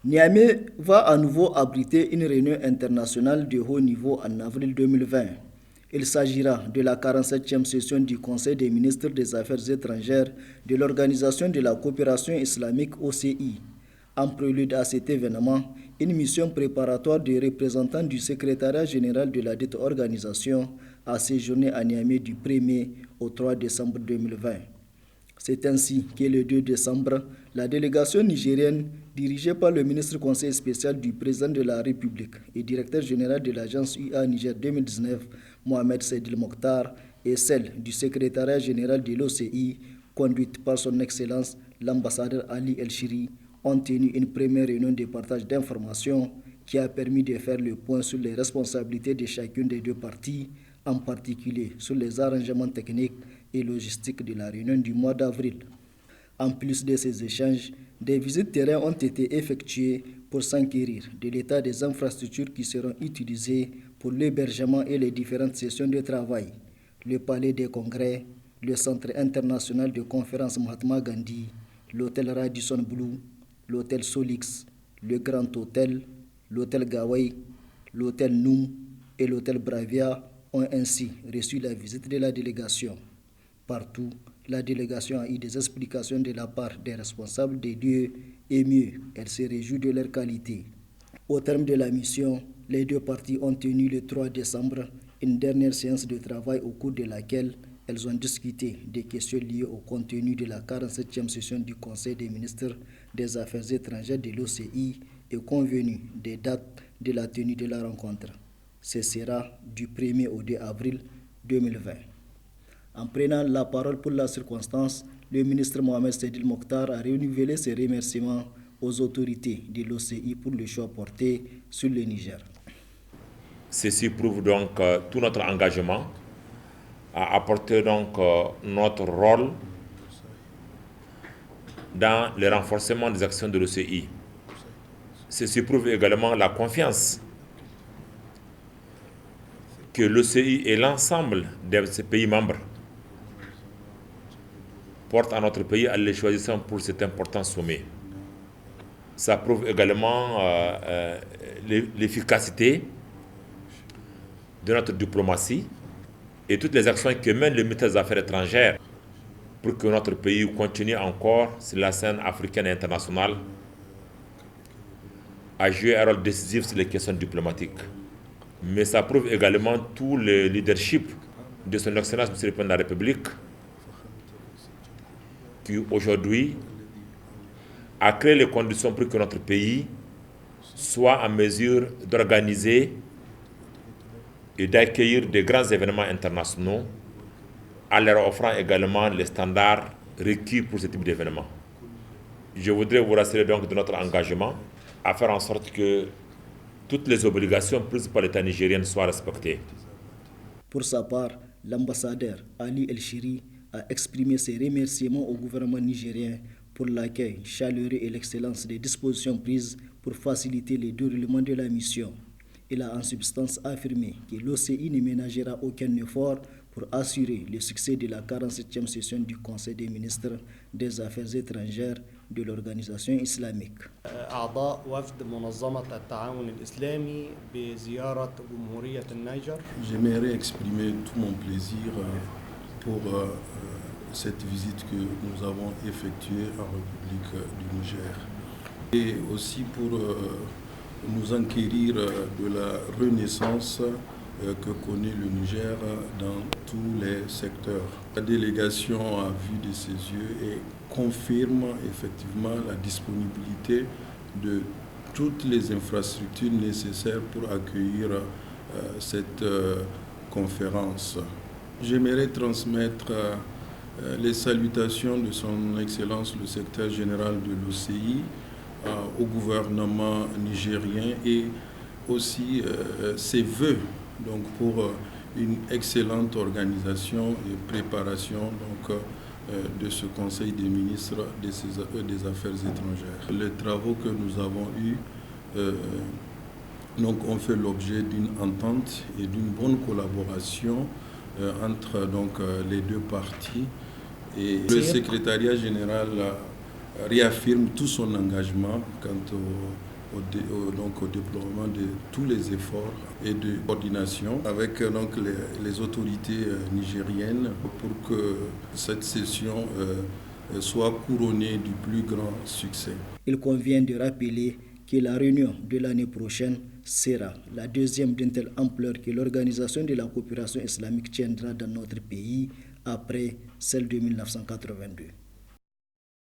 Niamey va à nouveau abriter une réunion internationale de haut niveau en avril 2020. Il s'agira de la 47e session du Conseil des ministres des Affaires étrangères de l'Organisation de la coopération islamique OCI. En prélude à cet événement, une mission préparatoire des représentants du secrétariat général de la dite organisation a séjourné à Niamey du 1er au 3 décembre 2020. C'est ainsi que le 2 décembre, la délégation nigérienne, dirigée par le ministre conseil spécial du président de la République et directeur général de l'agence UA Niger 2019, Mohamed Seydil Mokhtar, et celle du secrétariat général de l'OCI, conduite par son Excellence l'ambassadeur Ali El-Shiri, ont tenu une première réunion de partage d'informations qui a permis de faire le point sur les responsabilités de chacune des deux parties, en particulier sur les arrangements techniques et logistiques de la réunion du mois d'avril. En plus de ces échanges, des visites terrain ont été effectuées pour s'enquérir de l'état des infrastructures qui seront utilisées pour l'hébergement et les différentes sessions de travail. Le palais des congrès, le centre international de conférence Mahatma Gandhi, l'hôtel Radisson Blu, l'hôtel Solix, le Grand Hôtel, l'hôtel Gawai, l'hôtel Noum et l'hôtel Bravia ont ainsi reçu la visite de la délégation. Partout, la délégation a eu des explications de la part des responsables des lieux et mieux, elle se réjouit de leur qualité. Au terme de la mission, les deux parties ont tenu le 3 décembre une dernière séance de travail au cours de laquelle elles ont discuté des questions liées au contenu de la 47e session du Conseil des ministres des Affaires étrangères de l'OCI et convenu des dates de la tenue de la rencontre. Ce sera du 1er au 2 avril 2020. En prenant la parole pour la circonstance, le ministre Mohamed Seydil Mokhtar a renouvelé ses remerciements aux autorités de l'OCI pour le choix porté sur le Niger. Ceci prouve donc tout notre engagement à apporter donc notre rôle dans le renforcement des actions de l'OCI. Ceci prouve également la confiance que l'OCI et l'ensemble de ses pays membres portent à notre pays en les choisissant pour cet important sommet. Ça prouve également l'efficacité de notre diplomatie et toutes les actions que mène le ministère des Affaires étrangères pour que notre pays continue encore sur la scène africaine et internationale à jouer un rôle décisif sur les questions diplomatiques. Mais ça prouve également tout le leadership de son Excellence M. le Président de la République qui aujourd'hui a créé les conditions pour que notre pays soit en mesure d'organiser et d'accueillir de grands événements internationaux en leur offrant également les standards requis pour ce type d'événement. Je voudrais vous rassurer donc de notre engagement à faire en sorte que toutes les obligations prises par l'État nigérien soient respectées. Pour sa part, l'ambassadeur Ali El-Shiri a exprimé ses remerciements au gouvernement nigérien pour l'accueil chaleureux et l'excellence des dispositions prises pour faciliter le déroulement de la mission. Il a en substance affirmé que l'OCI ne ménagera aucun effort pour assurer le succès de la 47e session du Conseil des ministres des Affaires étrangères de l'organisation islamique. أعضاء وفد منظمة التعاون الإسلامي بزيارة جمهورية النيجر. J'aimerais exprimer tout mon plaisir pour cette visite que nous avons effectuée en République du Niger et aussi pour nous enquérir de la renaissance que connaît le Niger dans tous les secteurs. La délégation a vu de ses yeux et confirme effectivement la disponibilité de toutes les infrastructures nécessaires pour accueillir cette conférence. J'aimerais transmettre les salutations de son Excellence le secrétaire général de l'OCI au gouvernement nigérien et aussi ses vœux donc, pour une excellente organisation et préparation donc, de ce Conseil des ministres des Affaires étrangères. Les travaux que nous avons eus donc, ont fait l'objet d'une entente et d'une bonne collaboration entre donc, les deux parties. Et le secrétariat général réaffirme tout son engagement quant au déploiement de tous les efforts et de coordination avec donc, les autorités nigériennes pour que cette session soit couronnée du plus grand succès. Il convient de rappeler que la réunion de l'année prochaine sera la deuxième d'une telle ampleur que l'Organisation de la coopération islamique tiendra dans notre pays après celle de 1982.